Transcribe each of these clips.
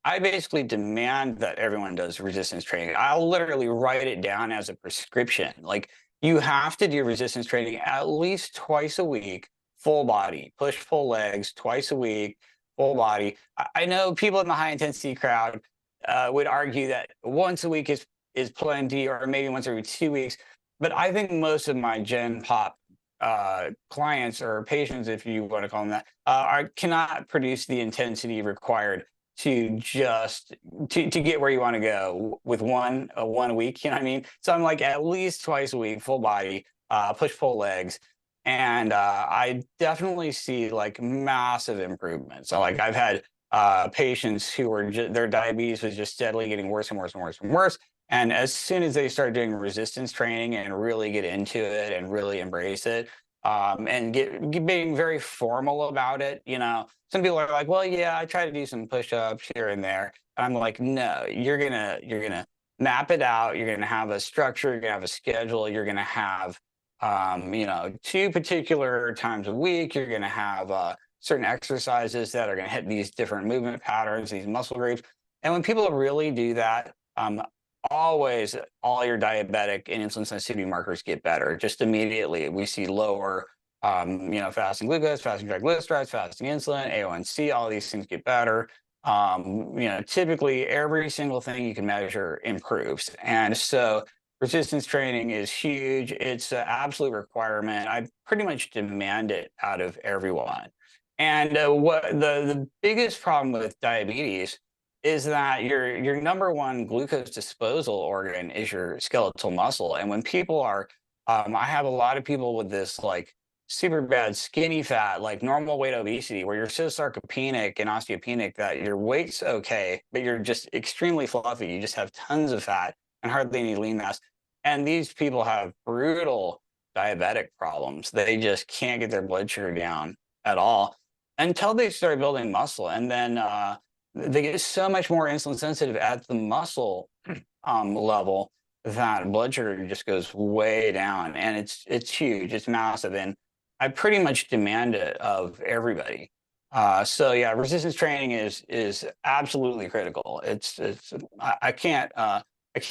I basically demand that everyone does resistance training. I'll literally write it down as a prescription. Like, you have to do resistance training at least twice a week, full body, push pull legs twice a week, full body. I know people in the high intensity crowd would argue that once a week is plenty, or maybe once every 2 weeks. But I think most of my Gen Pop clients or patients, if you want to call them that, cannot produce the intensity required to just to get where you want to go with one week. You know what I mean? So I'm like at least twice a week, full body, push pull legs, and I definitely see like massive improvements. So like I've had patients who were their diabetes was just steadily getting worse and worse and worse and worse. And as soon as they start doing resistance training and really get into it and really embrace it, and being very formal about it, some people are like, well, yeah, I try to do some push-ups here and there. And I'm like, no, you're gonna map it out. You're gonna have a structure. You're gonna have a schedule. You're gonna have, 2 particular times a week. You're gonna have certain exercises that are gonna hit these different movement patterns, these muscle groups. And when people really do that, always all your diabetic and insulin sensitivity markers get better. Just immediately, we see lower, fasting glucose, fasting triglycerides, fasting insulin, A1C, all these things get better. Typically every single thing you can measure improves. And so resistance training is huge. It's an absolute requirement. I pretty much demand it out of everyone. And what the biggest problem with diabetes is that your number one glucose disposal organ is your skeletal muscle. And when people are, I have a lot of people with this like super bad skinny fat, like normal weight obesity, where you're so sarcopenic and osteopenic that your weight's okay, but you're just extremely fluffy. You just have tons of fat and hardly any lean mass. And these people have brutal diabetic problems. They just can't get their blood sugar down at all until they start building muscle. And then they get so much more insulin sensitive at the muscle level that blood sugar just goes way down, and it's huge, it's massive, and I pretty much demand it of everybody. So yeah, resistance training is absolutely critical. I can't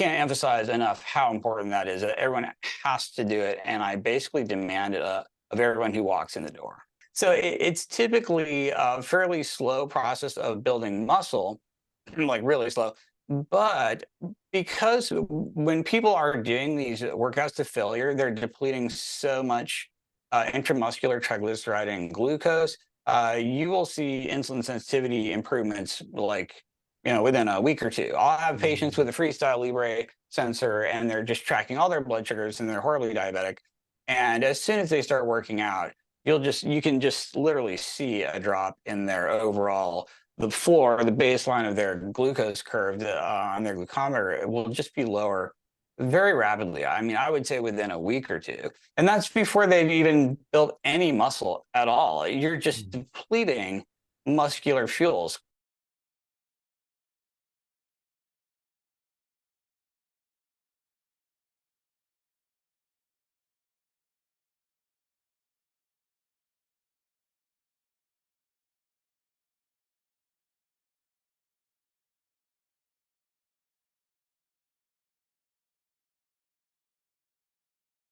emphasize enough how important that is. Everyone has to do it, and I basically demand it of everyone who walks in the door. So it's typically a fairly slow process of building muscle, like really slow. But because when people are doing these workouts to failure, they're depleting so much intramuscular triglyceride and glucose, you will see insulin sensitivity improvements like, within a week or two. I'll have patients with a Freestyle Libre sensor and they're just tracking all their blood sugars and they're horribly diabetic. And as soon as they start working out, you can just literally see a drop in their overall, the baseline of their glucose curve on their glucometer. It will just be lower very rapidly. I mean, I would say within a week or two. And that's before they've even built any muscle at all. You're just depleting muscular fuels